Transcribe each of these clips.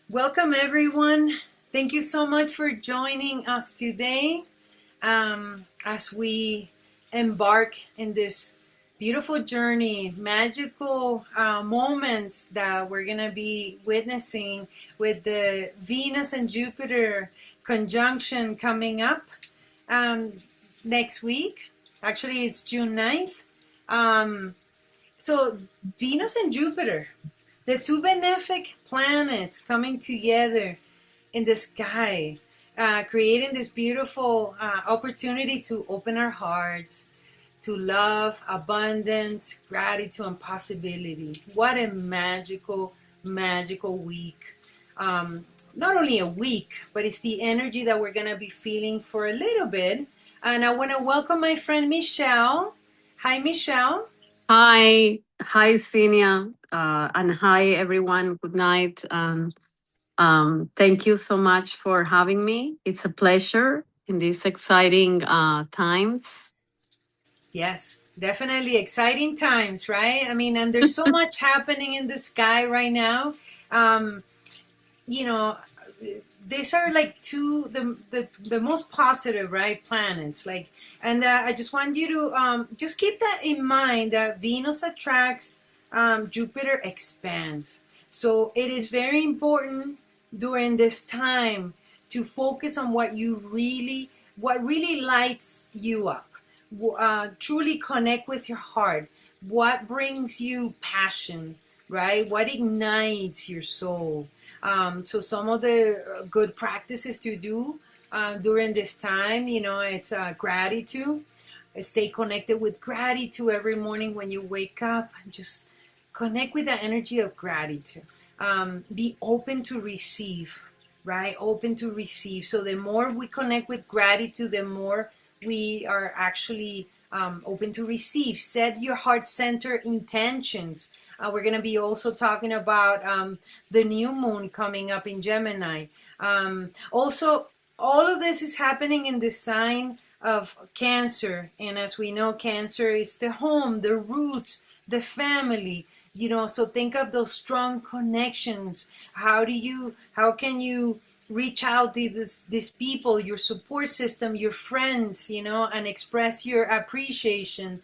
Welcome, everyone. Thank you so much for joining us today as we embark in this beautiful journey, magical moments that we're going to be witnessing with the Venus and Jupiter conjunction coming up um, next week. Actually, it's June 9th. Um, so, Venus and Jupiter, the two benefic planets coming together in the sky, creating this beautiful opportunity to open our hearts to love, abundance, gratitude, and possibility. What a magical, magical week. Not only a week, but it's the energy that we're going to be feeling for a little bit. And I want to welcome my friend Michelle. Hi, Michelle. Hi, Zinnia, and hi everyone. Good night. Thank you so much for having me. It's a pleasure in these exciting times. Yes, definitely exciting times, right? I mean, and there's so much happening in the sky right now. Um, you know, these are like the most positive, right, planets. Like, and I just want you to just keep that in mind that Venus attracts, Jupiter expands. So it is very important during this time to focus on what really lights you up. Truly connect with your heart. What brings you passion, right? What ignites your soul? So some of the good practices to do during this time, it's gratitude. Stay connected with gratitude every morning when you wake up. Just connect with the energy of gratitude. Be open to receive, right? Open to receive. So the more we connect with gratitude, the more we are actually open to receive. Set your heart center intentions. We're going to be also talking about the new moon coming up in Gemini. Also, all of this is happening in the sign of Cancer. And as we know, Cancer is the home, the roots, the family. So think of those strong connections. How can you reach out to these people, your support system, your friends, and express your appreciation,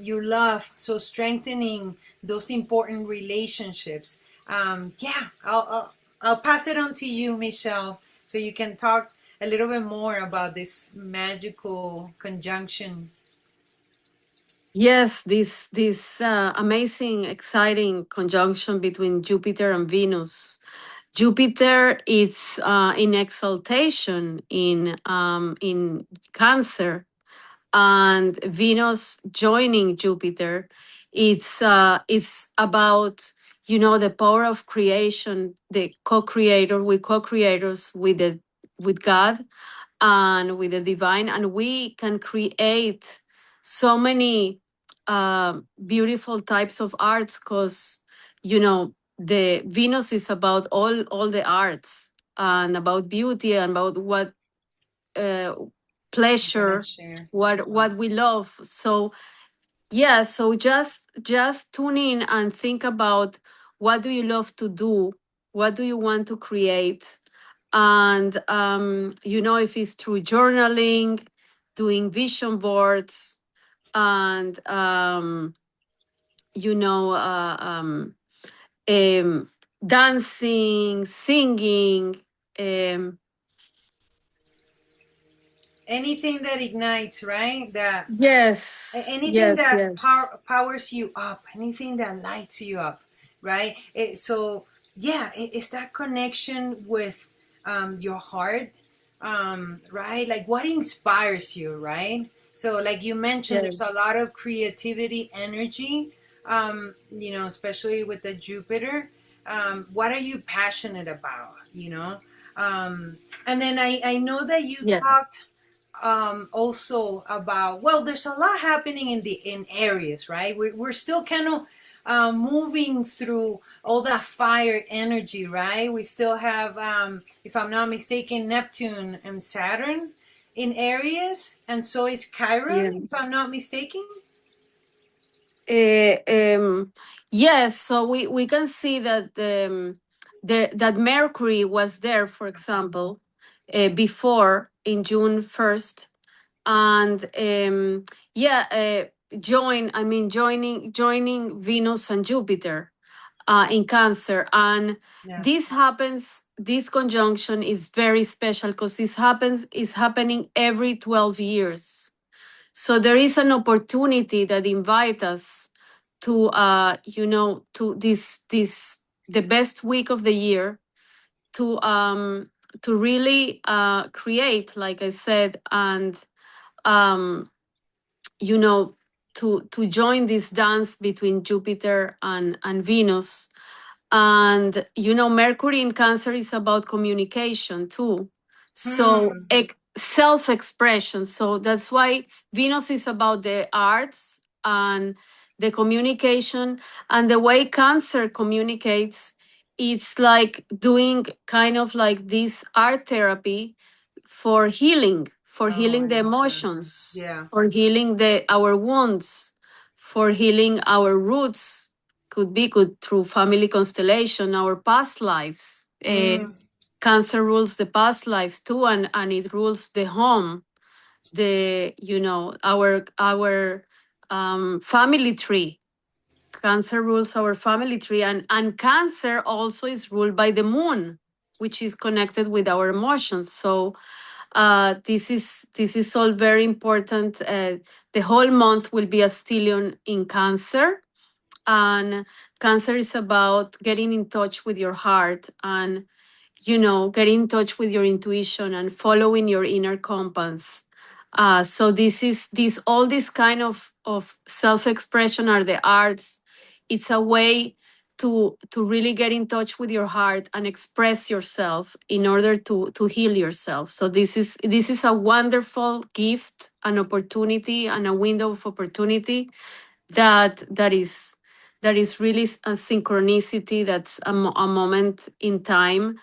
your love. So strengthening those important relationships. Yeah, I'll pass it on to you, Michelle, so you can talk a little bit more about this magical conjunction. Yes, this amazing, exciting conjunction between Jupiter and Venus. Jupiter is in exaltation in Cancer, and Venus joining Jupiter. It's about the power of creation, the co-creator. We co-creators with God and with the divine, and we can create so many beautiful types of arts because the Venus is about all the arts and about beauty and about what uh, I'm gonna pleasure, share. what we love. So yeah, so just tune in and think about what do you love to do, what do you want to create, and if it's through journaling, doing vision boards, and you know uh, um, um, dancing, singing. um, Anything that ignites, right? That yes, anything yes, that yes, powers you up, anything that lights you up, right? So yeah, it's that connection with your heart, right? Like what inspires you, right? So like you mentioned, there's a yes, lot of creativity energy, especially with the Jupiter. What are you passionate about, and then I know that you yeah, talked also about, well, there's a lot happening in areas, right? We're still kind of moving through all that fire energy, right? We still have, if I'm not mistaken, Neptune and Saturn in areas, and so is Chiron, yeah. if I'm not mistaken. Uh, um, yes, so we can see that. that Mercury was there, for example, before in June 1st, and yeah, joining Venus and Jupiter in Cancer, and Yeah. this conjunction is very special because is happening every 12 years. So there is an opportunity that invite us to to this the best week of the year to really create, like I said, and um you know to join this dance between Jupiter and Venus. And Mercury in Cancer is about communication too, so Hmm. self-expression. So that's why Venus is about the arts and the communication. And the way Cancer communicates, it's like doing kind of like this art therapy for Oh, healing I the love that. emotions, Yeah. for healing our wounds, for healing our roots. Could through family constellation, our past lives. Mm. Cancer rules the past lives too, and it rules the home, the our family tree. Cancer rules our family tree, and Cancer also is ruled by the moon, which is connected with our emotions. So this is all very important. The whole month will be a stellium in Cancer, and Cancer is about getting in touch with your heart, and getting in touch with your intuition and following your inner compass. So this all this kind of self-expression are the arts. It's a way to really get in touch with your heart and express yourself in order to heal yourself. So this is a wonderful gift, an opportunity, and a window of opportunity that is really a synchronicity. That's a moment in time,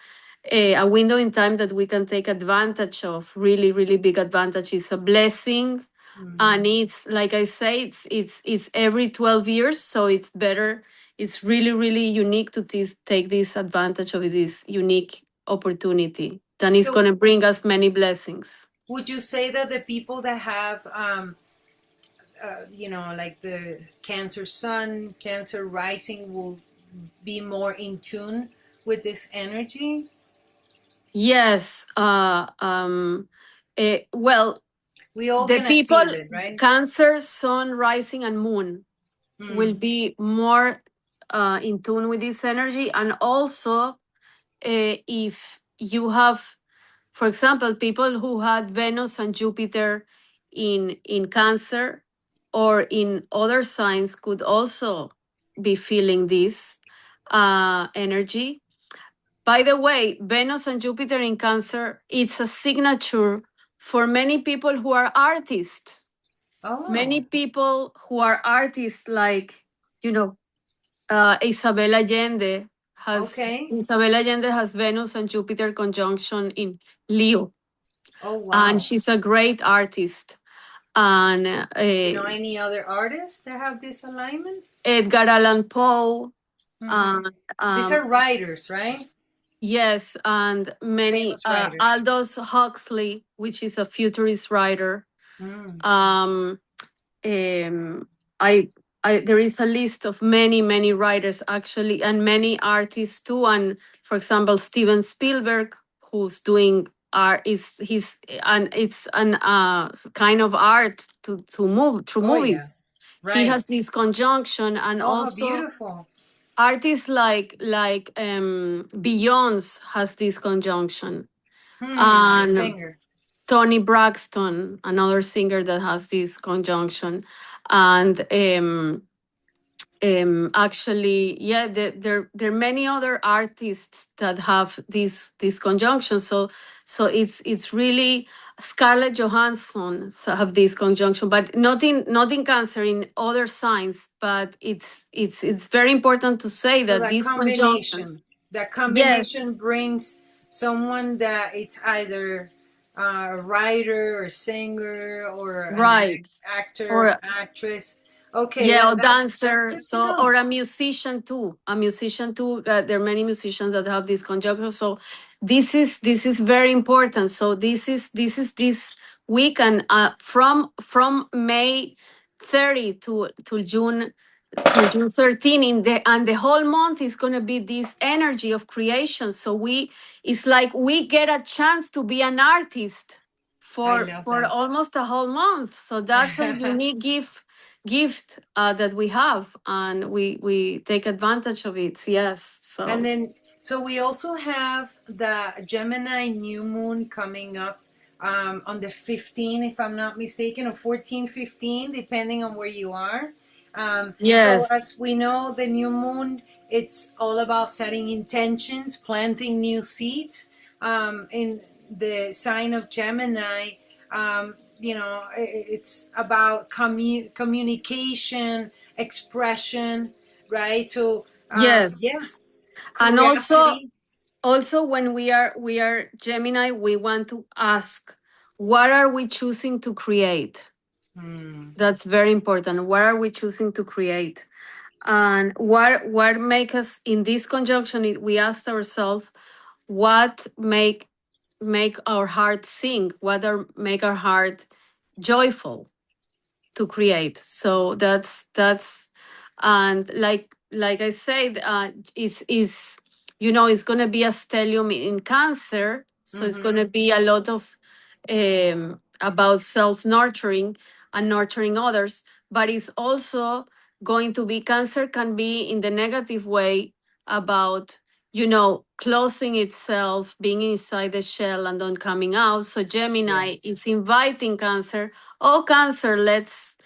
a window in time that we can take advantage of. Really, really big advantage. Is a blessing, and Mm. it's like I say, it's every 12 years, so it's better. It's really, really unique to take this advantage of this unique opportunity. Then it's So, going to bring us many blessings. would you say that the people that have, like the Cancer Sun, Cancer Rising, will be more in tune with this energy? Yes. Well, We all the gonna people, feel it, right? Cancer, Sun, Rising, and Moon will Hmm. be more in tune with this energy. And also, if you have, for example, people who had Venus and Jupiter in Cancer or in other signs could also be feeling this energy. By the way, Venus and Jupiter in Cancer, it's a signature for many people who are artists. Many Oh, people who are artists, like, you know, okay. Isabel Allende has Venus and Jupiter conjunction in Leo, Oh, and wow. she's a great artist. And You know any other artists that have this alignment? Edgar Allan Poe, Hmm. and These are writers, right? yes, and many Famous writers. Aldous Huxley, which is a futurist writer. Mm. Um, um, I, there is a list of many, many writers actually, and many artists too. And for example, Steven Spielberg, who's doing art, is he's and it's an kind of art to move through Oh, yeah. movies. He Right. has this conjunction, and Oh, how also beautiful. artists like Beyonce has this conjunction, Hmm. The and singer. Tony Braxton, another singer that has this conjunction. And actually, yeah, there are many other artists that have this conjunction. So it's really Scarlett Johansson have this conjunction, but not in Cancer, in other signs. But it's very important to say So that that this conjunction, combination yes, brings someone that it's either a writer or singer or an right, actor, or actress. Okay, Yeah, or that's dancer. good to So, know. or a musician too. A musician too. There are many musicians that have this conjunction. So, this is very important. So, this is this week, and from May 30 to June 13, in the and the whole month is going to be this energy of creation. So it's like we get a chance to be an artist I for love almost a whole month. So that's a that. unique gift that we have, and we take advantage of it. Yes. And So then, so we also have the Gemini New Moon coming up on the 15th, if I'm not mistaken, or 14, 15, depending on where you are. So, as yes, we know, the new moon, it's all about setting intentions, planting new seeds. In the sign of Gemini, it's about communication, expression, right? So, yeah, yes, and curiosity. also when we are Gemini, we want to ask, what are we choosing to create? Hmm. That's very important. What are we choosing to create? And what make us in this conjunction? We asked ourselves, what make our heart sing? What make our heart joyful to create? So that's and like I said, is it's going to be a stellium in Cancer, so it's going Mm-hmm. to be a lot of about self nurturing and nurturing others, but it's also going to be, Cancer can be in the negative way about closing itself, being inside the shell and then coming out. So Gemini Yes. is inviting Cancer. Oh, Cancer, let's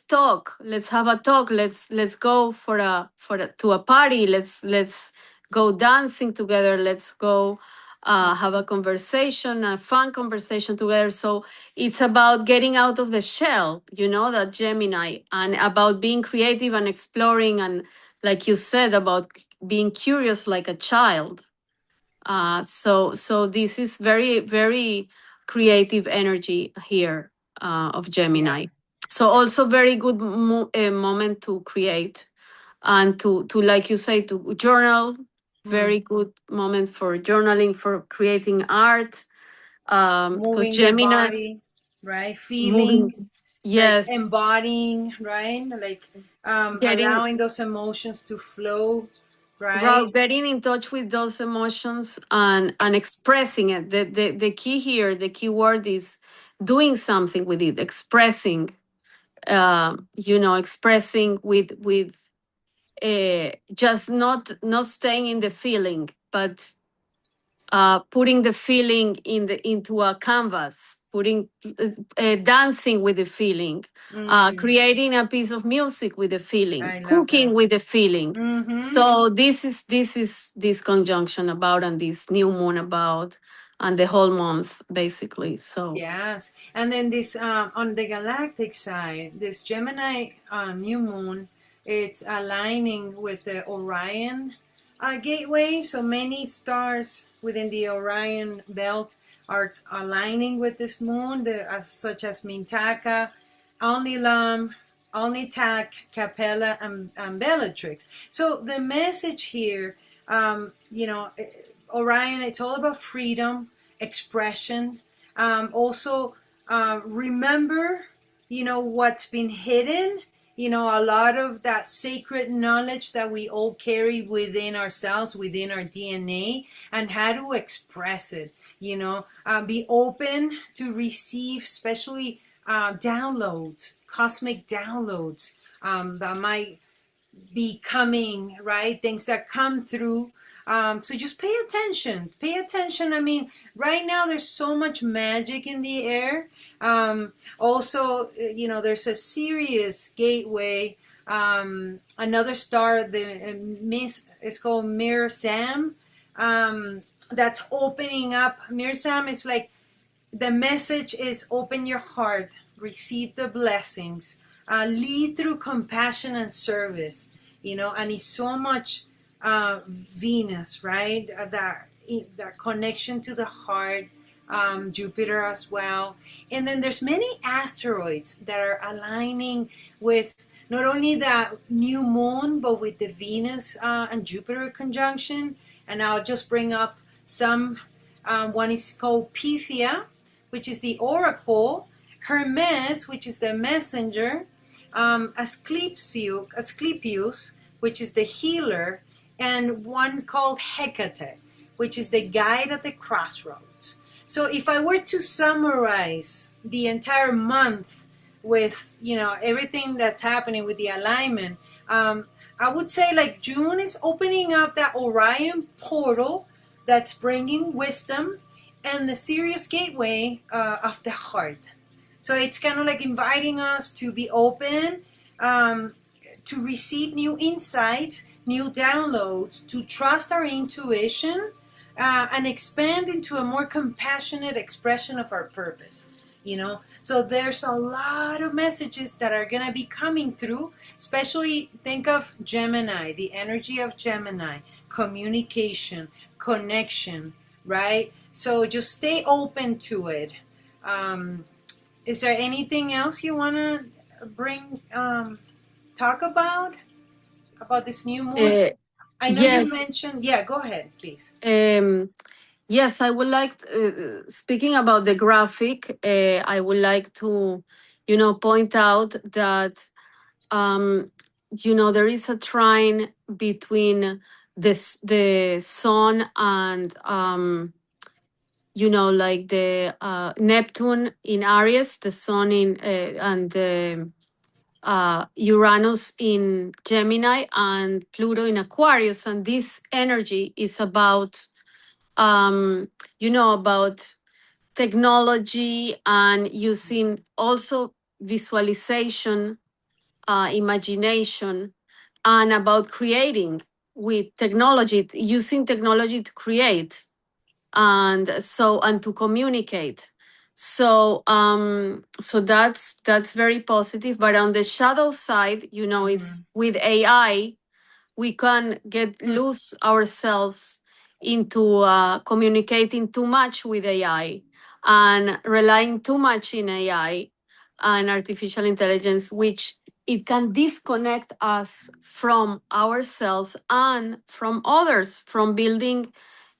talk. Let's have a talk. Let's go to a party. Let's go dancing together. Let's go have a conversation, a fun conversation together. So it's about getting out of the shell, that Gemini, and about being creative and exploring, and like you said, about being curious like a child. So this is very, very creative energy here of Yeah. Gemini. So also very good moment to create and to like you say, to journal. Hmm. Very good moment for journaling, for creating art. Because Moving your Gemini body, right? moving, Feeling, like yes, embodying, right? Like getting allowing those emotions to flow, right? getting in touch with those emotions and expressing it. The key here, the key word is doing something with it, expressing. Expressing with just not staying in the feeling, but putting the feeling into a canvas, putting dancing with the feeling, Mm, creating a piece of music with the feeling, I love cooking that. with the feeling. Mm-hmm. So this is this conjunction about, and this new moon about, and the whole month basically. So Yes, and then this on the galactic side, this Gemini new moon, it's aligning with the Orion gateway. So many stars within the Orion belt are aligning with this moon, such as Mintaka, Alnilam, Alnitak, Capella, and Bellatrix. So the message here, Orion, it's all about freedom, expression. Also, remember, what's been hidden. A lot of that sacred knowledge that we all carry within ourselves, within our DNA, and how to express it. Be open to receive, especially downloads, cosmic downloads that might be coming, right? Things that come through. So just pay attention. Pay attention. I mean, right now there's so much magic in the air. Also, there's a Sirius gateway. Another star, the Miss, it's called Mir Sam. That's opening up. Mir Sam is like, the message is open your heart, receive the blessings, lead through compassion and service, and it's so much Venus, right? That connection to the heart, Jupiter as well. And then there's many asteroids that are aligning with not only the new moon, but with the Venus and Jupiter conjunction. And I'll just bring up some. One is called Pythia, which is the oracle, Hermes, which is the messenger, Asclepius, which is the healer, and one called Hecate, which is the guide at the crossroads. So if I were to summarize the entire month with everything that's happening with the alignment, I would say like June is opening up that Orion portal that's bringing wisdom and the Sirius gateway of the heart. So it's kind of like inviting us to be open, um, to receive new insights, new downloads, to trust our intuition, and expand into a more compassionate expression of our purpose. So there's a lot of messages that are going to be coming through, especially think of Gemini, the energy of Gemini, communication, connection, right? So just stay open to it. um, is there anything else you want to bring talk about this new moon? Uh, I know you yes. mentioned, yeah, go ahead, please. Um, yes, I would like, speaking about the graphic, I would like to, point out that, um, there is a trine between the sun and, like the Neptune in Aries, the sun and the Uranus in Gemini, and Pluto in Aquarius. And this energy is about, about technology and using also visualization, imagination, and about creating with technology, using technology to create, and to communicate. So that's very positive. But on the shadow side, it's Mm-hmm. with AI, we can get Mm. lose ourselves into communicating too much with AI and relying too much in AI and artificial intelligence, which it can disconnect us from ourselves and from others, from building,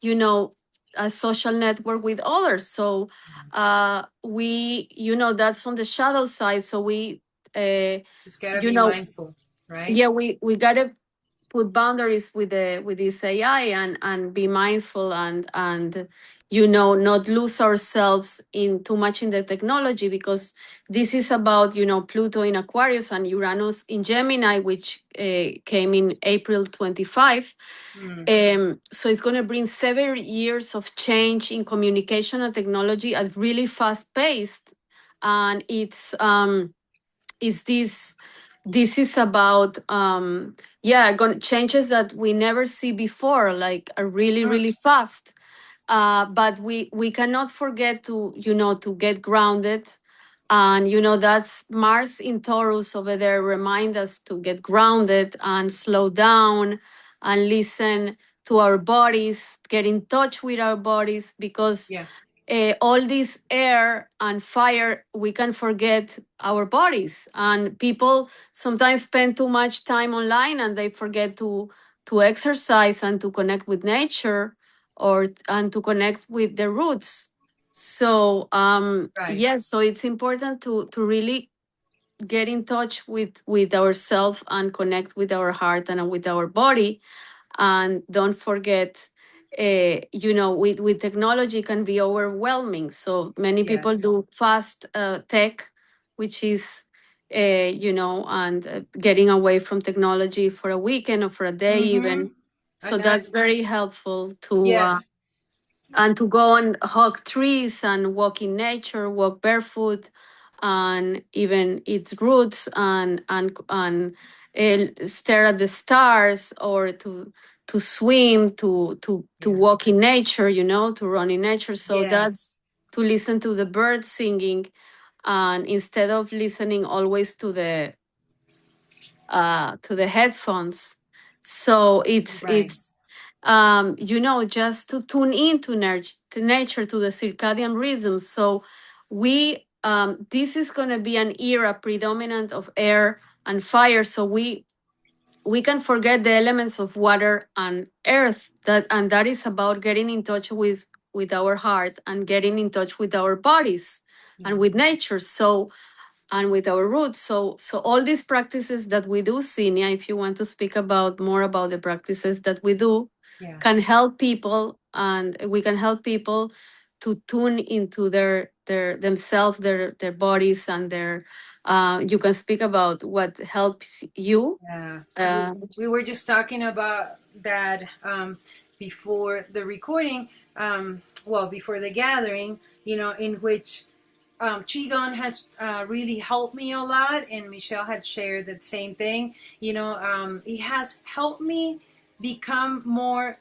you know, a social network with others. So that's on the shadow side. So we, uh, Just gotta you be know, mindful, right? yeah, we gotta put boundaries with this AI, and be mindful, and not lose ourselves in too much in the technology, because this is about Pluto in Aquarius and Uranus in Gemini, which came in April 25. Mm. So it's going to bring 7 years of change in communication and technology at really fast paced. And it's this is about changes that we never see before, like are really Mm. really fast. But we cannot forget to to get grounded. And that's Mars in Taurus over there, remind us to get grounded and slow down and listen to our bodies, get in touch with our bodies, because Yeah. all this air and fire, we can forget our bodies. And people sometimes spend too much time online, and they forget to exercise and to connect with nature, and to connect with the roots. So Right. yes, so it's important to really get in touch with ourselves and connect with our heart and with our body. And don't forget, with technology can be overwhelming. So many people Yes. do fast tech, which is and getting away from technology for a weekend or for a day Mm-hmm. even. I So got that's it. very helpful to Yes. and to go and hug trees and walk in nature, walk barefoot, and even its roots, and stare at the stars, or to swim, to Yeah. walk in nature, to run in nature. So Yes. that's to listen to the birds singing, and instead of listening always to the headphones. So Right. just to tune into nature, to the circadian rhythms. So we this is going to be an era predominant of air and fire. So we can forget the elements of water and earth, and that is about getting in touch with our heart and getting in touch with our bodies and with Yes. nature. So and with our roots. So all these practices that we do, Zinnia, if you want to speak about more about the practices that we do, can Yes. help people, and we can help people to tune into their themselves, their bodies, and their. You can speak about what helps you. Yeah, we, Uh, we were just talking about that before the recording, well, before the gathering, in which Qigong has really helped me a lot, and Michelle had shared that same thing. It has helped me become more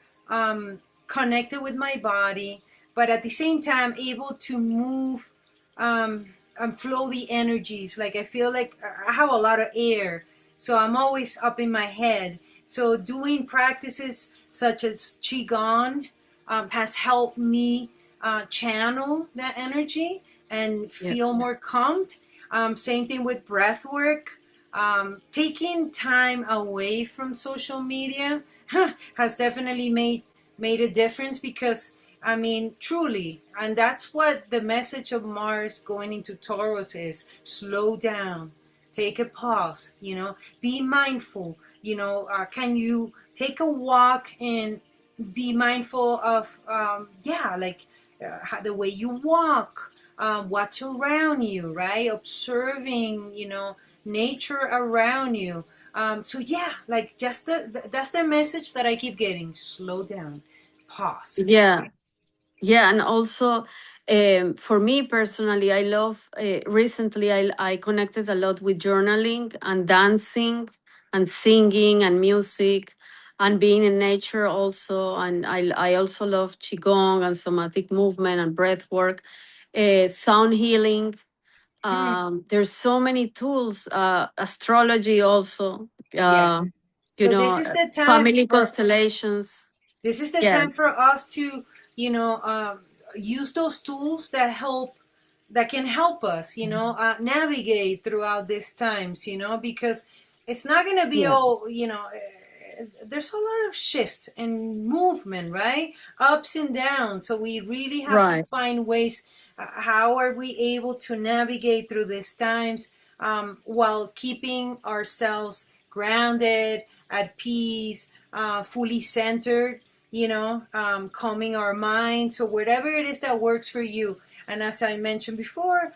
connected with my body, but at the same time able to move um, and flow the energies. Like I feel like I have a lot of air, so I'm always up in my head. So doing practices such as Qigong has helped me channel that energy and yes, feel more calmed. Same thing with breath work. Taking time away from social media has definitely made a difference, because I mean, truly, and that's what the message of Mars going into Taurus is: slow down, take a pause, be mindful. Can you take a walk and be mindful of, yeah, like the way you walk, what's around you, right? Observing, nature around you. So yeah, like just that's the message that I keep getting: slow down, pause. yeah. Yeah, and also for me personally, I love. Recently, I connected a lot with journaling and dancing and singing and music and being in nature also. And I also love qigong and somatic movement and breath work, sound healing. Hmm. There's so many tools. Astrology also. Uh, Yes. you So know, family constellations. this is the time for Yes. us to, use those tools that can help us, navigate throughout these times, because it's not going to be Yeah. all, there's a lot of shifts and movement, right? Ups and downs. So we really have to Right. find ways. How are we able to navigate through these times while keeping ourselves grounded, at peace, fully centered, calming our minds. So whatever it is that works for you. And as I mentioned before,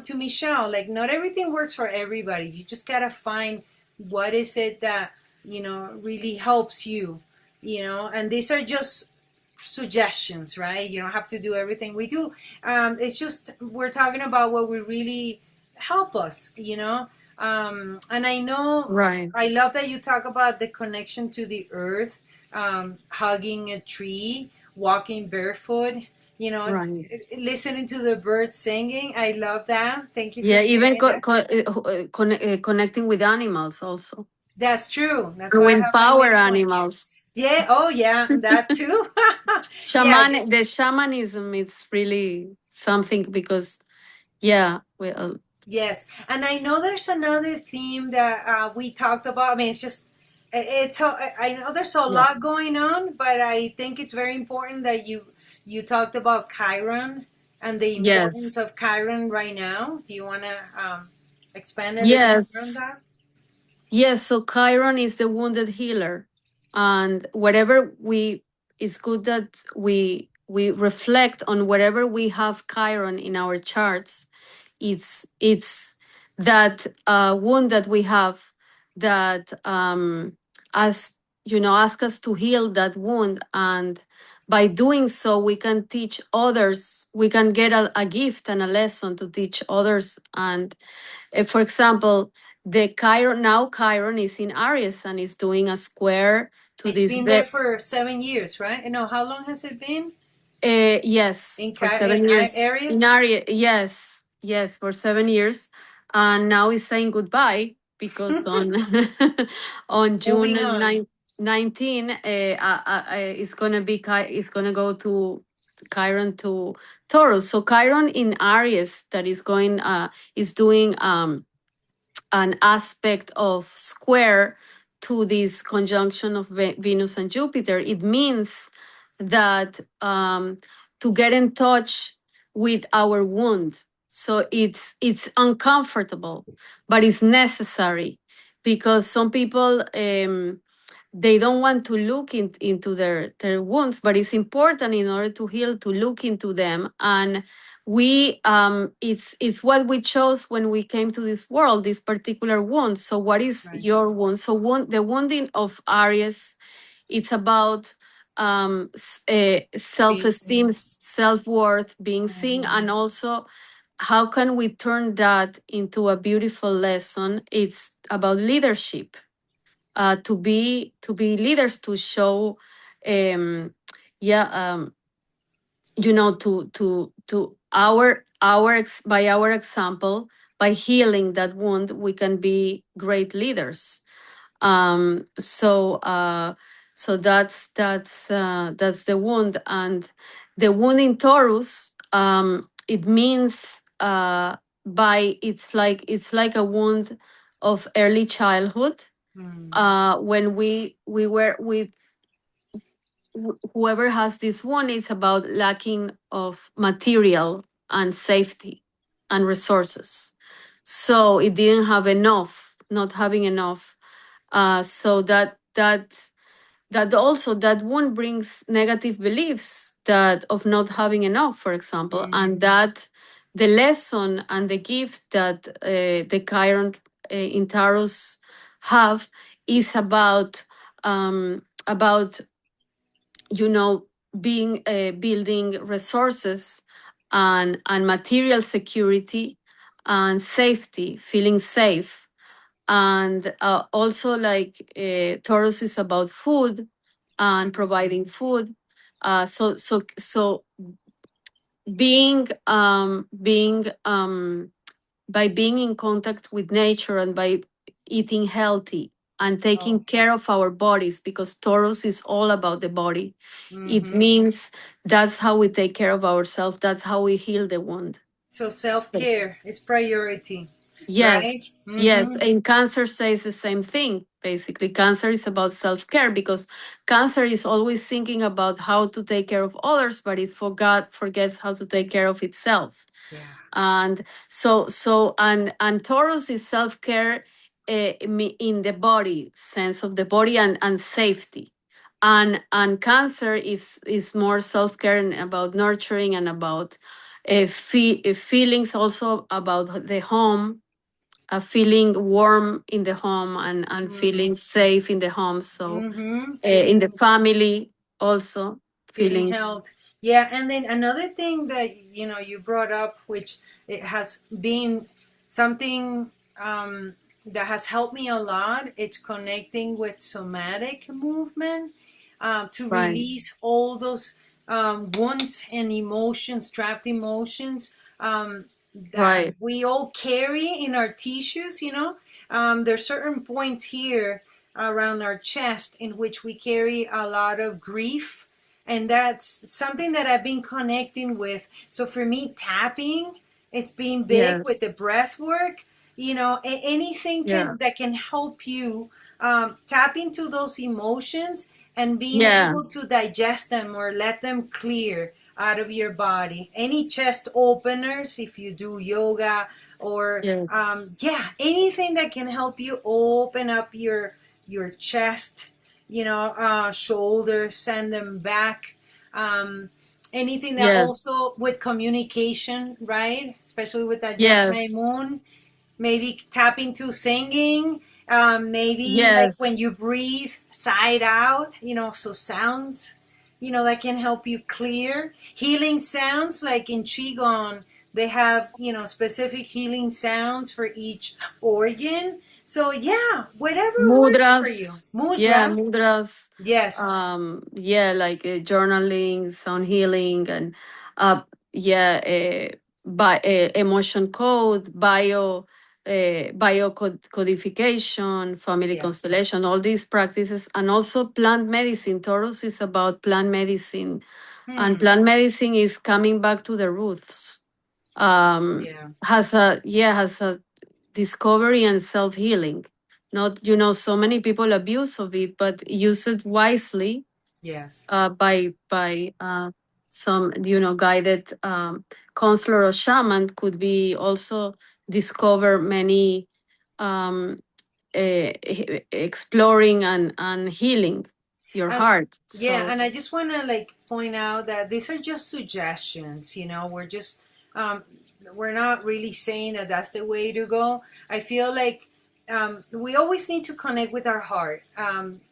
to Michelle, like not everything works for everybody. You just gotta find what is it that really helps you. And these are just suggestions, right? You don't have to do everything we do. It's just we're talking about what will really help us. And I know Right. I love that you talk about the connection to the earth, hugging a tree, walking barefoot. Right. Listening to the birds singing. I love that. Thank you for Yeah, even sharing that. connecting with animals also. That's true. That's To why I have my empower list one. animals. Yeah. Oh, yeah. That too. Yeah. Just The shamanism, it's really something because, yeah, well, yes. And I know there's another theme that we talked about. I mean, it's just I know there's a yeah. lot going on, but I think it's very important that you talked about Chiron and the importance Yes. of Chiron right now. Do you want to expand a little more on Yes. that? Yes, so Chiron is the wounded healer, and whatever we, it's good that we reflect on whatever we have Chiron in our charts. It's that wound that we have that as ask us to heal that wound, and by doing so we can teach others. We can get a gift and a lesson to teach others, and for example, the Chiron is in Aries and is doing a square to It's this been there for 7 years, right? No, how long has it been yes, for in 7 years in Aries? Aries. Yes, yes, for 7 years, and now he's saying goodbye because on on June Moving on. 19, it's gonna be it's gonna go to Chiron to Taurus. So Chiron in Aries that is going is doing an aspect of square to this conjunction of Venus and Jupiter. It means that to get in touch with our wound. So it's uncomfortable, but it's necessary, because some people they don't want to look into their wounds, but it's important in order to heal to look into them. And we it's what we chose when we came to this world, this particular wound. So what is Right. your wound? So the wounding of Aries, it's about Being self-esteem, seen. self-worth, being seen, Mhm. and also how can we turn that into a beautiful lesson? It's about leadership, to be leaders, to show, um, yeah, to by our example, by healing that wound, we can be great leaders. So that's the wound. And the wound in Taurus, it means, by it's like a wound of early childhood, Mm. when we were with whoever has this one. It's about lacking of material and safety and resources, so it didn't have enough, not having enough. So that also, that one brings negative beliefs, that of not having enough, for example. And Mm. that the lesson and the gift that the Chiron in Taurus have is about you know being building resources and material security and safety, feeling safe. And also, like, Taurus is about food and providing Mhm. food. So being by being in contact with nature, and by eating healthy and taking Oh. care of our bodies, because Taurus is all about the body. It Mhm. means that's how we take care of ourselves. That's how we heal the wound. So self So, care is priority, right? yes, yes. Mhm. And Cancer says the same thing. Basically, Cancer is about self care, because Cancer is always thinking about how to take care of others, but it forgets how to take care of itself. Yeah. And and Taurus is self-care, in the body sense of the body, and safety. And Cancer is more self-care and about nurturing, and about feelings, also about the home, feeling warm in the home, and Mhm. feeling safe in the home. So Mhm. in the Feeling family also feeling feeling. held. Yeah, and then another thing that you brought up, which it has been something that has helped me a lot. It's connecting with somatic movement, to Right, release all those wounds and emotions, trapped emotions, that right, we all carry in our tissues. There's certain points here around our chest in which we carry a lot of grief, and that's something that I've been connecting with. So for me, tapping, it's been big with yes, the breath work. Anything yeah, that can help you tap into those emotions and being yeah, able to digest them or let them clear out of your body. Any chest openers, if you do yoga, or yes, yeah, anything that can help you open up your chest, shoulders, send them back. Um, Anything that yeah, also with communication, right? Especially with that Gemini yes, moon, maybe tap into singing. Maybe like when yes, you breathe, side out, so sounds, that can help you clear. Healing sounds, like in Qigong, they have, specific healing sounds for each organ. So, yeah, whatever works for you. mudras, yeah, Mudras, mudras, yes. yeah, like journaling, sound healing, and uh yeah, by emotion code, codification, family Yeah. constellation, all these practices. And also plant medicine. Taurus is about plant medicine, and Hmm. plant medicine is coming back to the roots. um Yeah. has a, yeah, has a discovery and self-healing. Not, so many people abuse of it, but use it wisely, Yes. by some, guided counselor or shaman, could be also discover many, um, exploring and healing your And heart. yeah, So and I just want to like point out that these are just suggestions. Um, we're not really saying that that's the way to go. I feel like we always need to connect with our heart.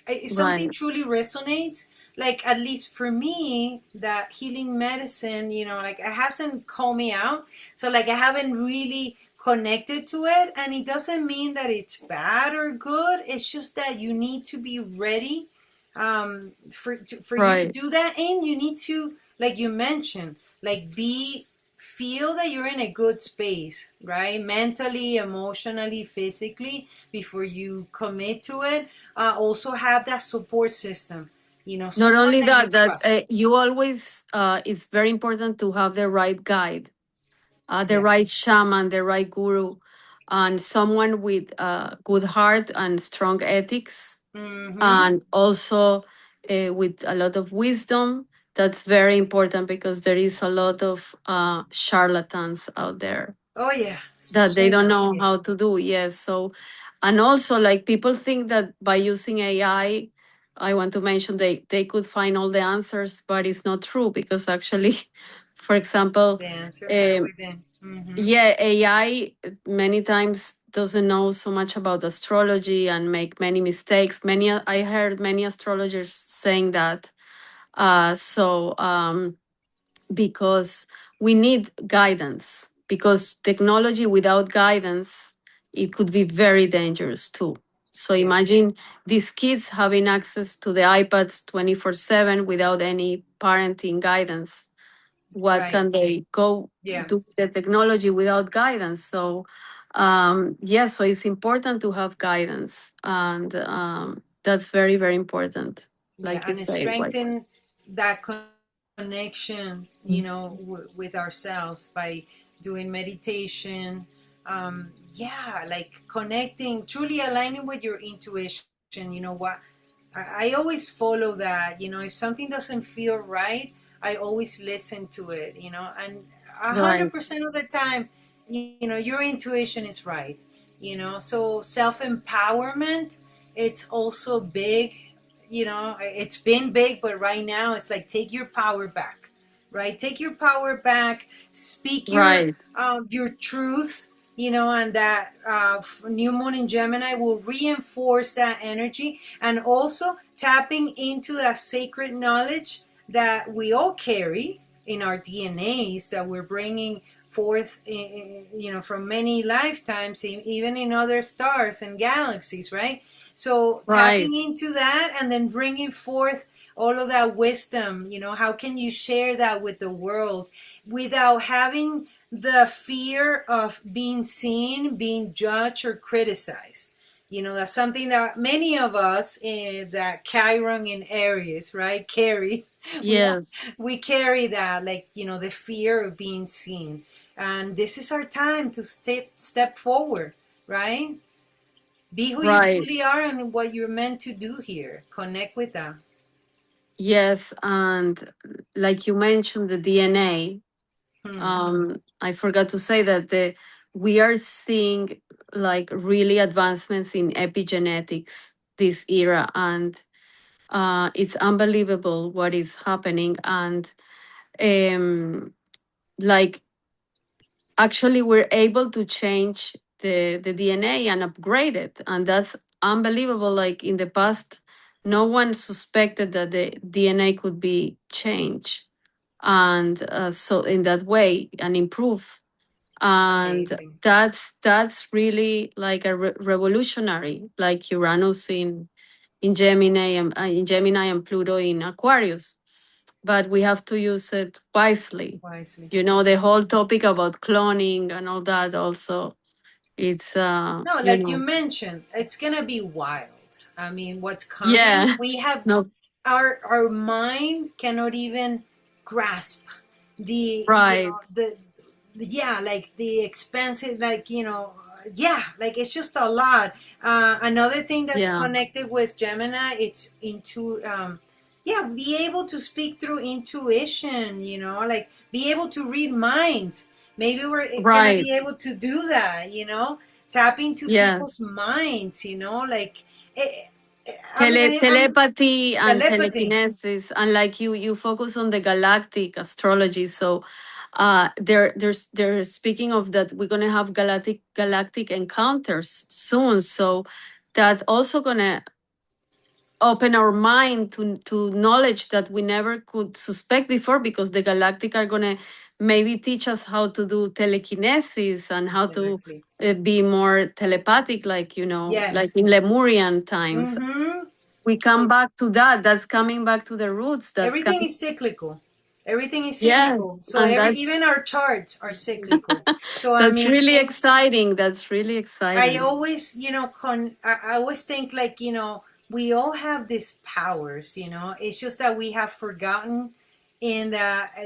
If something right, truly resonates, like at least for me, that healing medicine, like it hasn't called me out. So like I haven't really connected to it, and it doesn't mean that it's bad or good. It's just that you need to be ready for you to right, do that, and you need to, like you mentioned, like be feel that you're in a good space, right? Mentally, emotionally, physically, before you commit to it. Also have that support system, not someone only that you that, trust. you always, it's very important to have the right guide, the right Yes. shaman, the right guru, and someone with good heart and strong ethics, Mm-hmm. and also with a lot of wisdom. That's very important because there is a lot of charlatans out there Oh yeah, that they especially don't know nowadays. how to do. Yes. So, and also, like, people think that by using I want to mention, they could find all the answers, but it's not true, because actually, for example, The answers are um, within. Mm-hmm. yeah, AI many times doesn't know so much about astrology and make many mistakes. I heard many astrologers saying that. Because we need guidance, because technology without guidance, it could be very dangerous too. So Yes. imagine these kids having access to the iPads 24/7 without any parenting guidance. What Right. can they go Yeah. do with the technology without guidance? So yes, so it's important to have guidance, and that's very, very important, Yeah, like you and say, wisely. strengthen that connection, with ourselves by doing meditation. Yeah, like connecting, truly aligning with your intuition. You know what? I always follow that. If something doesn't feel right, I always listen to it. And a hundred Right, percent of the time, your intuition is right. So self empowerment, it's also big. It's been big, but right now it's like take your power back, right? Take your power back, speak your right. your truth, and that new moon in Gemini will reinforce that energy, and also tapping into that sacred knowledge that we all carry in our DNAs, that we're bringing forth, from many lifetimes, even in other stars and galaxies, right? So Right. tapping into that and then bringing forth all of that wisdom, how can you share that with the world without having the fear of being seen, being judged, or criticized? That's something that many of us in that Chiron in Aries, right, carry. We want, Yes. we carry that, like, the fear of being seen. And this is our time to step forward, right? Be who you Right. truly are and what you're meant to do here. Connect with that. Yes. And like you mentioned, the DNA, Hmm. I forgot to say that we are seeing like really advancements in epigenetics this era, and it's unbelievable what is happening. And um, like, actually, we're able to change the DNA and upgrade it, and that's unbelievable. Like, in the past, no one suspected that the DNA could be changed, and so in that way, and improve. And Amazing. that's really like a revolutionary, like Uranus in Gemini, and Pluto in Aquarius. But we have to use it wisely. Wisely. The whole topic about cloning and all that also, it's No, like you mentioned, it's gonna be wild. I mean, what's coming? yeah. We have No. our mind cannot even grasp the Right. yeah, like the expensive, like yeah, like it's just a lot. Another thing that's Yeah. connected with Gemini, it's into yeah, be able to speak through intuition, like be able to read minds. Maybe we're gonna Right. be able to do that, tap into people's Yes. minds, like it, I'm Telepathy and telepathy. telekinesis, and like you focus on the galactic astrology. So they're speaking of that we're gonna have galactic encounters soon. So that also gonna open our mind to knowledge that we never could suspect before, because the galactic are gonna maybe teach us how to do telekinesis and how to Exactly. be more telepathic, like like Yes. in Lemurian times. Mm-hmm. We come back to that. That's coming back to the roots. That's Everything coming. is cyclical. Everything is Yes, cyclical. So and even our charts are cyclical. So I that's mean really things. exciting. That's really I exciting. always, I always think like, we all have these powers, It's just that we have forgotten, and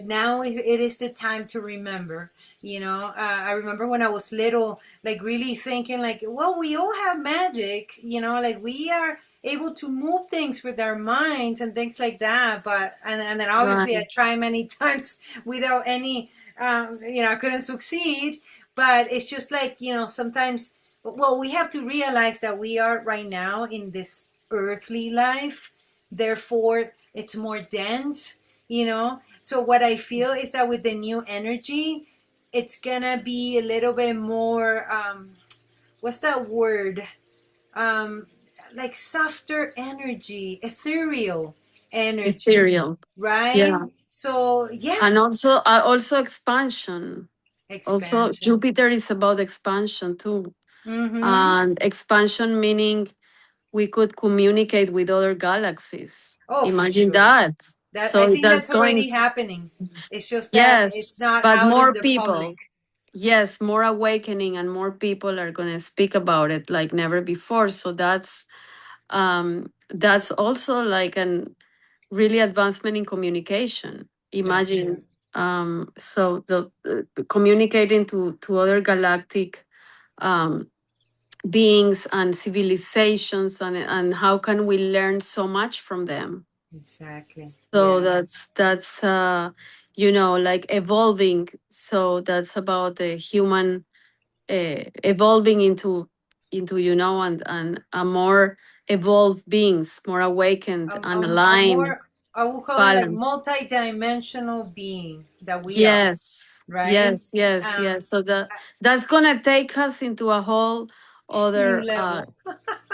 now it is the time to remember. I remember when I was little, like really thinking like, well, we all have magic, like we are able to move things with our minds and things like that. But and then obviously I Right, try many times without any, I couldn't succeed. But it's just like, sometimes, well, we have to realize that we are right now in this earthly life, therefore it's more dense, so what I feel is that with the new energy, it's gonna be a little bit more, what's that word, um like softer energy, ethereal energy, ethereal. right? Yeah, So yeah, and also expansion. Also, expansion. Jupiter is about expansion too, Mm-hmm. and expansion meaning we could communicate with other galaxies. Oh, for Imagine sure. that. That, I So think that's that's going. already happening. It's just that it's Yes, not but out in more the public. people. Yes, more awakening and more people are going to speak about it like never before. So that's also like an really advancement in communication. That's true. Imagine so the communicating to other galactic um beings and civilizations, and how can we learn so much from them. Exactly. So Yeah. that's like evolving. So that's about the human evolving into and a more evolved beings, more awakened and A aligned, more, I will call it like balanced. multi-dimensional being that we are, Yes, right? yes, yes, Um, yes. So that's gonna take us into a whole new other level.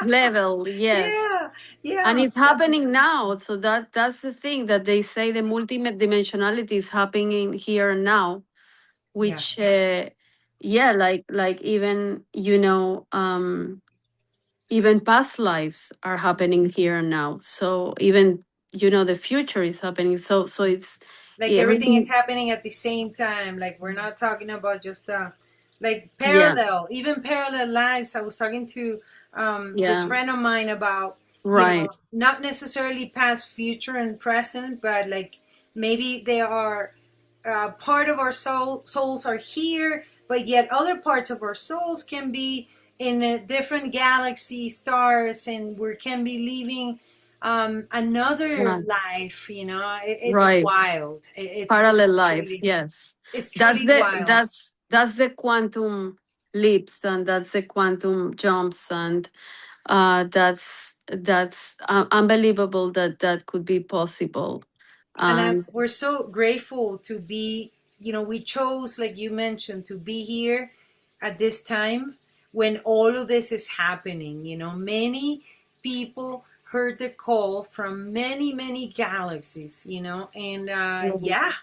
level. Yes, Yeah. and Yeah. it's happening now. So that's the thing that they say, the multimate dimensionality is happening here and now, Yeah. which yeah, like even even past lives are happening here and now. So even the future is happening. So it's Like everything is everything. happening at the same time, like we're not talking about just like Yeah, even parallel lives. I was talking to this yeah, friend of mine about, right, not necessarily past, future, and present, but like maybe they are, part of our souls are here, but yet other parts of our souls can be in a different galaxy, stars, and we can be living another yeah, life. It's right. wild. Parallel It's lives, truly, yes. it's That's truly the wild. that's the quantum leaps, and that's the quantum jumps, and that's unbelievable that that could be possible. And And we're so grateful to be, we chose, like you mentioned, to be here at this time when all of this is happening. Many people heard the call from many, many galaxies, and yeah, yes,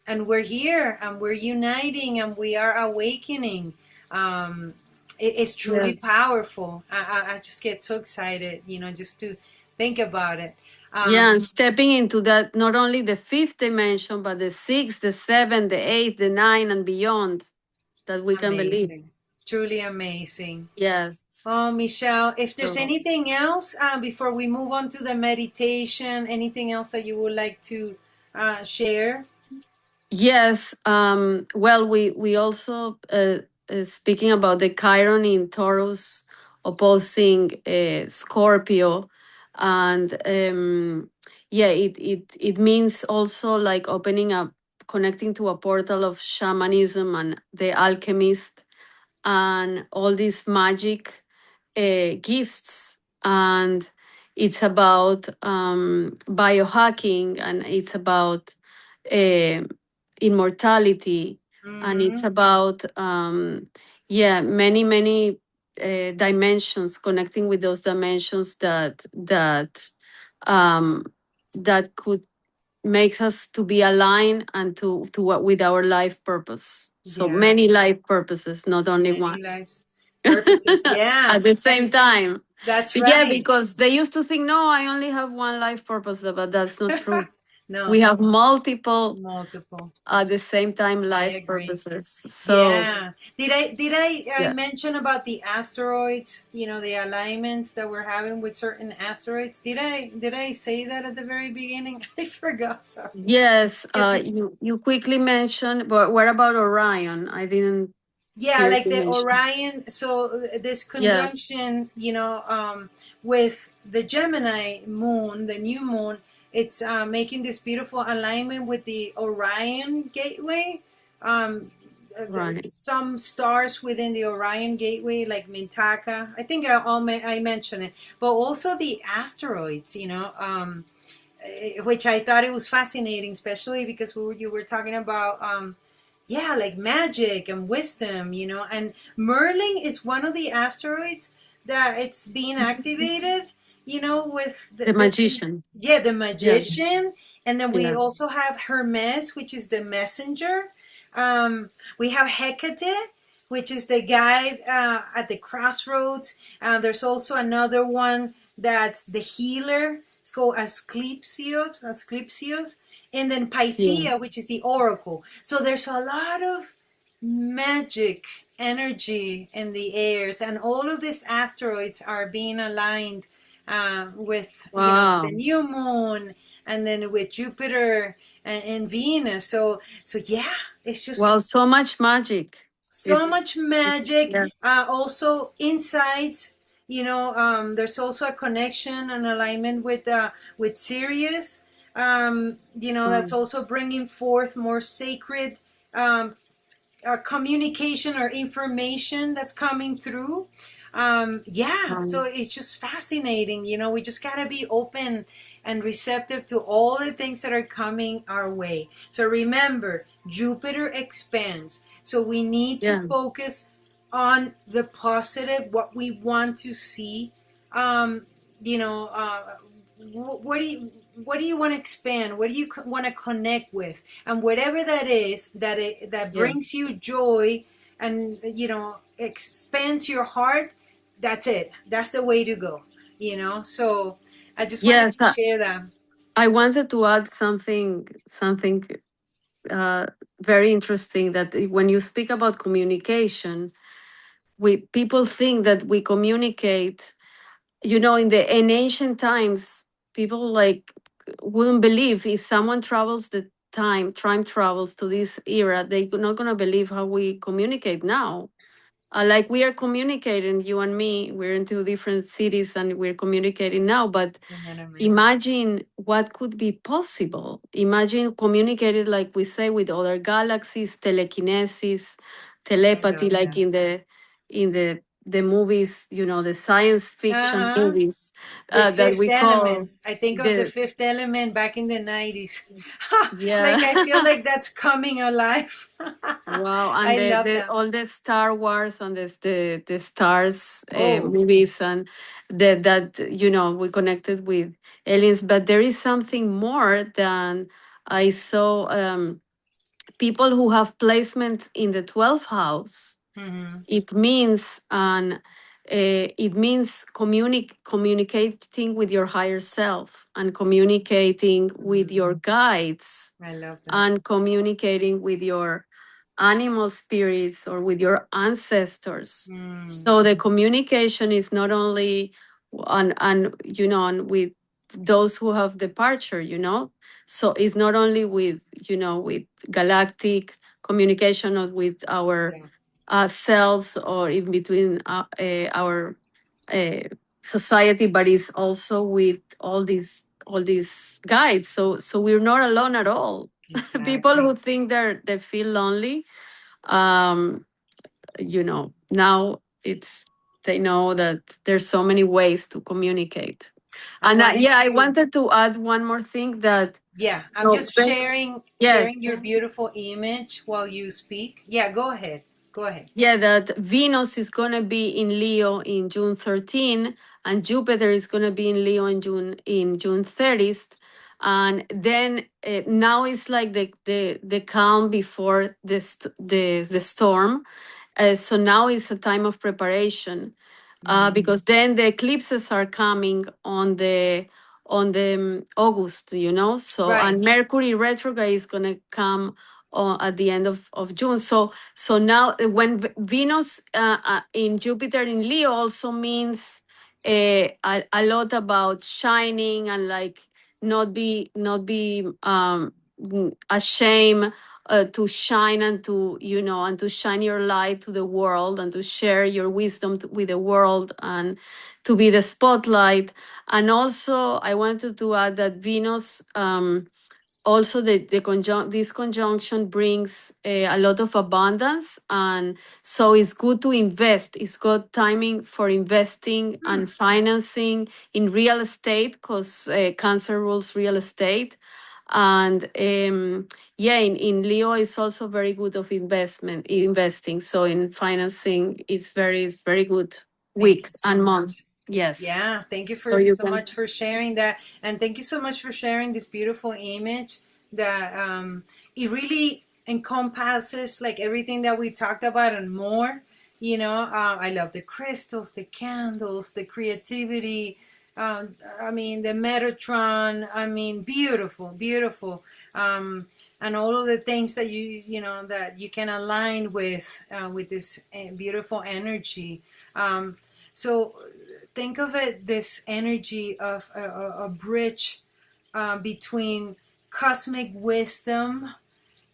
and we're here and we're uniting and we are awakening. um, it's truly yes. powerful. I just get so excited, just to think about it. Yeah, um, and stepping into that, not only the fifth dimension, but the sixth, the seventh, the eighth, the nine, and beyond, that we can believe. Amazing, truly amazing. Yes. Oh, Michelle, if there's So anything else before we move on to the meditation, anything else that you would like to share? yes, well, we also speaking about the Chiron in Taurus opposing Scorpio, and yeah, it means also like opening up, connecting to a portal of shamanism and the alchemist and all these magic gifts. And it's about biohacking, and it's about uh, immortality, and it's Mm-hmm. about yeah, many dimensions, connecting with those dimensions um, that could make us to be aligned and to what with our life purpose. So Yeah. many life purposes, not only Many one. lives, purposes. Yeah. At the same time. That's Yeah, right. because they used to think, no, I only have one life purpose, but that's not true. No, We have multiple multiple. at the same time I life agree. purposes. So Yeah. Did I yeah. mention about the asteroids, the alignments that we're having with certain asteroids? Did I say that at the very beginning? I forgot, sorry. Yes, Because it's you quickly mentioned, but what about Orion? I didn't yeah, hear like you the mention. Orion, so this Yes. conjunction, with the Gemini moon, the new moon, it's making this beautiful alignment with the Orion gateway. um, Right. some stars within the Orion gateway, like Mintaka. I think I mentioned it, but also the asteroids. Which I thought it was fascinating, especially because you were talking about, yeah, like magic and wisdom, and Merlin is one of the asteroids that it's being activated, with The this, magician. yeah, the Yeah. magician. And then we Yeah. also have Hermes, which is the messenger. We have Hecate, which is the guide at the crossroads. There's also another one that's the healer. It's called Asclepios. And then Yeah. Pythia, which is the oracle. So there's a lot of magic energy in the airs, and all of these asteroids are being aligned with, the Wow. new moon, and then with Jupiter and Venus. So yeah, it's just Well, so much magic. so It's much magic. yeah. Also insights. There's also a connection and alignment with Sirius. That's Wow. also bringing forth more sacred um, communication or information that's coming through. Yeah, so it's just fascinating. We just got to be open and receptive to all the things that are coming our way. So remember, Jupiter expands. So we need to Yeah. focus on the positive, what we want to see. Um, you know, what do you want to expand? What do you want to connect with? And whatever that is, that brings Yes. you joy and expands your heart, that's it. That's the way to go. So I just wanted Yes. to share that. I wanted to add something uh, very interesting, that when you speak about communication, we people think that we communicate. In ancient times, people like wouldn't believe if someone travels the time travels to this era, they're not gonna believe how we communicate now. Like we are communicating, you and me, we're in two different cities and we're communicating now, but Isn't that amazing? imagine what could be possible. Imagine communicating, like we say, with other galaxies, telekinesis, I telepathy, love like that. in the movies, the science fiction Uh-huh. movies The that Fifth we call Element. I think of the the Fifth Element back in the 90s. yeah. Like I feel like that's coming alive. Wow, and I the, love the that. all the Star Wars and the stars Oh. movies, and that we connected with aliens, but there is something more than I saw. People who have placement in the 12th house, Hmm. it means communicating with your higher self, and communicating with your guides, I love that. and communicating with your animal spirits or with your ancestors. Mm. So the communication is not only on with those who have departure. So it's not only with galactic communication, or with our Yeah. selves or in between our uh, society, but it's also with all these guides. So we're not alone at all. People who Exactly. think they feel lonely, um, now it's they know that there's so many ways to communicate. I And wanted yeah, I to, wanted to add one more thing that yeah, I'm no, just sharing yes, sharing your beautiful image while you speak. Yeah, go ahead. Go ahead. yeah, that Venus is going to be in Leo in June 13, and Jupiter is going to be in Leo in June 30th. And then now it's like the calm before the storm. So now is a time of preparation, Mm, because then the eclipses are coming on the August, so, right. and Mercury retrograde is going to come at the end of June. So now, when Venus in Jupiter in Leo also means a lot about shining, and like not be ashamed to shine, and to shine your light to the world, and to share your wisdom with the world, and to be the spotlight. And also, I wanted to add that Venus, also this conjunction brings a lot of abundance, and so it's good to invest. It's good timing for investing Hmm. and financing in real estate, because Cancer rules real estate. And yeah, in Leo is also very good of investing. So in financing, it's very good Thank week you so and month. much. Yes, Yeah, thank you so for you so can. much for sharing that, and thank you so much for sharing this beautiful image that it really encompasses like everything that we talked about and more. I love the crystals, the candles, the creativity. I mean, the Metatron. I mean, beautiful, beautiful, and all of the things that that you can align with this beautiful energy. So think of it, this energy of a bridge between cosmic wisdom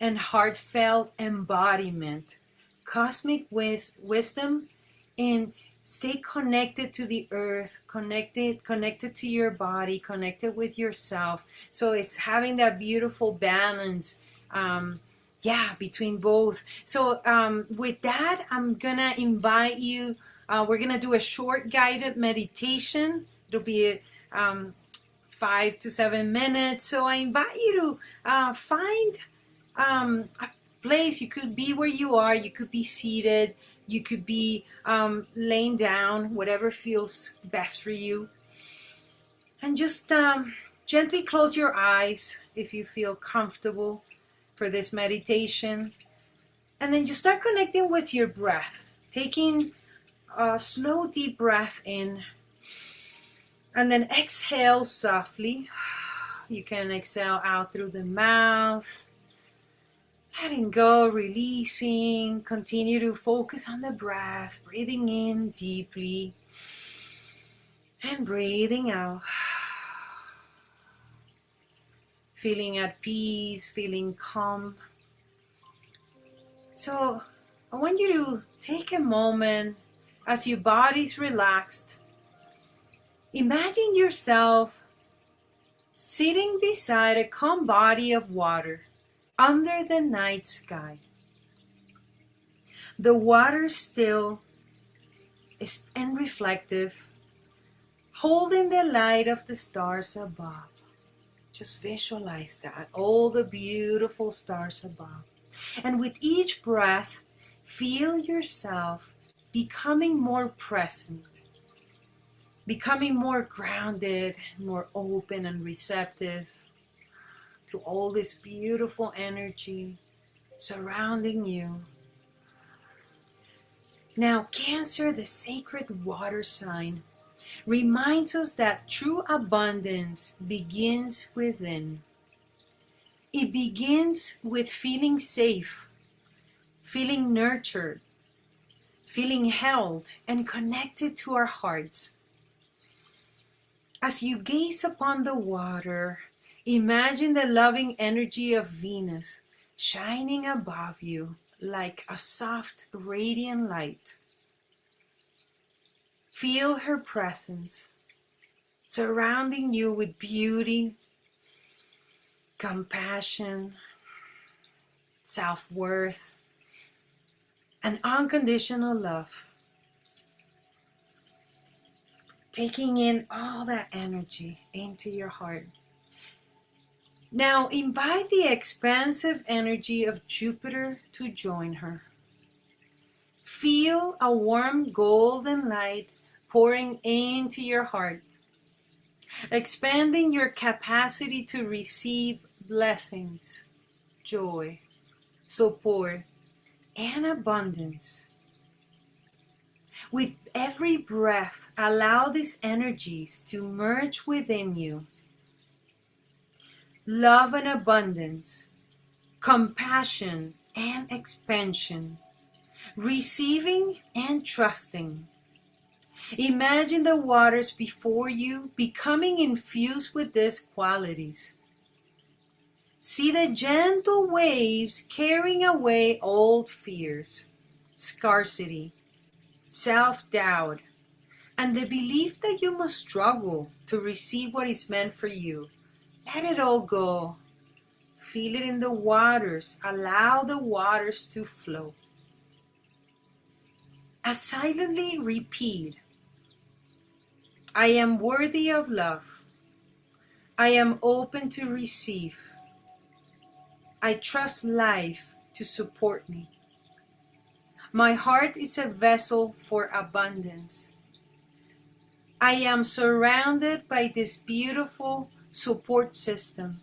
and heartfelt embodiment. Cosmic wisdom, and stay connected to the earth, connected to your body, connected with yourself. So it's having that beautiful balance, yeah, between both. So with that, I'm gonna invite you. We're gonna do a short guided meditation. It'll be um, 5 to 7 minutes. So I invite you to find a place. You could be where you are, you could be seated, you could be laying down, whatever feels best for you. And just gently close your eyes if you feel comfortable for this meditation. And then just start connecting with your breath, taking a slow, deep breath in, and then exhale softly. You can exhale out through the mouth. Letting go, releasing. Continue to focus on the breath, breathing in deeply and breathing out. Feeling at peace, feeling calm. So I want you to take a moment as your body's relaxed. Imagine yourself sitting beside a calm body of water under the night sky. The water still and reflective, holding the light of the stars above. Just visualize that, all the beautiful stars above. And with each breath, feel yourself becoming more present, becoming more grounded, more open and receptive to all this beautiful energy surrounding you. Now, Cancer, the sacred water sign, reminds us that true abundance begins within. It begins with feeling safe, feeling nurtured, feeling held and connected to our hearts. As you gaze upon the water, imagine the loving energy of Venus shining above you, like a soft, radiant light. Feel her presence surrounding you with beauty, compassion, self-worth, and unconditional love. Taking in all that energy into your heart. Now invite the expansive energy of Jupiter to join her. Feel a warm golden light pouring into your heart, expanding your capacity to receive blessings, joy, support, and abundance. With every breath, allow these energies to merge within you. Love and abundance, compassion and expansion, receiving and trusting. Imagine the waters before you becoming infused with these qualities. See the gentle waves carrying away old fears, scarcity, self-doubt, and the belief that you must struggle to receive what is meant for you. Let it all go. Feel it in the waters. Allow the waters to flow. And silently repeat, I am worthy of love. I am open to receive. I trust life to support me. My heart is a vessel for abundance. I am surrounded by this beautiful support system.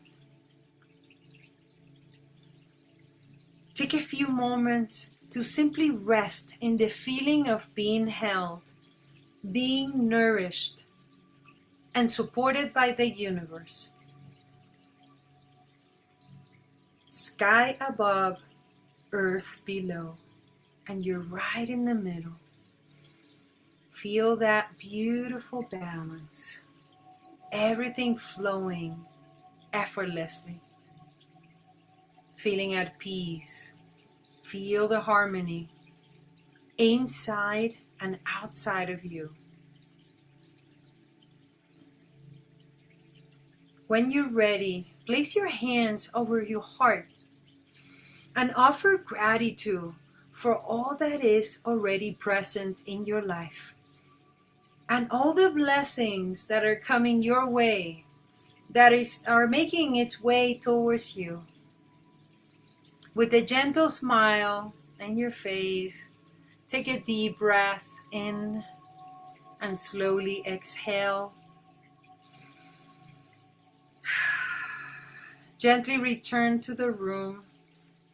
Take a few moments to simply rest in the feeling of being held, being nourished, and supported by the universe. Sky above, earth below, and you're right in the middle. Feel that beautiful balance, everything flowing effortlessly, feeling at peace. Feel the harmony inside and outside of you. When you're ready, place your hands over your heart and offer gratitude for all that is already present in your life and all the blessings that are coming your way, are making its way towards you. With a gentle smile on your face, take a deep breath in and slowly exhale. Gently return to the room,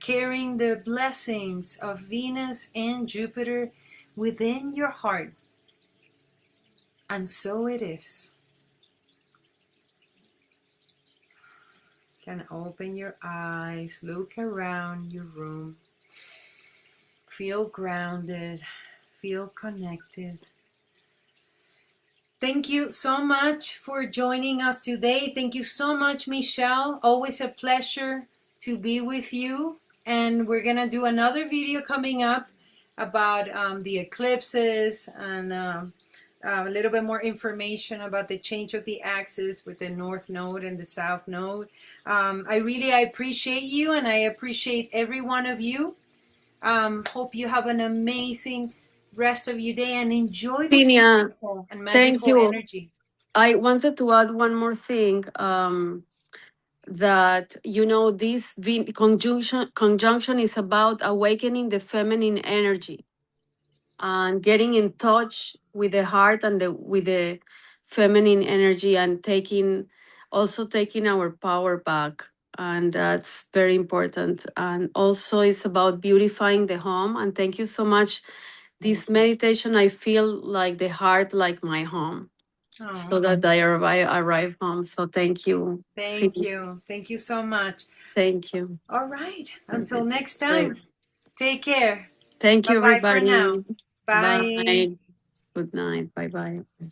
carrying the blessings of Venus and Jupiter within your heart. And so it is. You can open your eyes, look around your room, feel grounded, feel connected. Thank you so much for joining us today. Thank you so much, Michelle. Always a pleasure to be with you. And we're going to do another video coming up about the eclipses and a little bit more information about the change of the axis with the North Node and the South Node. I appreciate you, and I appreciate every one of you. Hope you have an amazing rest of your day and enjoy this Zinnia, beautiful and thank magical you. energy. I wanted to add one more thing. That this conjunction is about awakening the feminine energy and getting in touch with the heart and with the feminine energy, and taking our power back, and that's very important. And also it's about beautifying the home. And thank you so much. This meditation, I feel like the heart, like my home, so Oh, that I arrive home. So thank you. thank you. Thank you so much. Thank you. All right. Until Okay, next time, great. take care. Thank you, Bye-bye for now. everybody. Bye. Bye. Good night. Bye bye.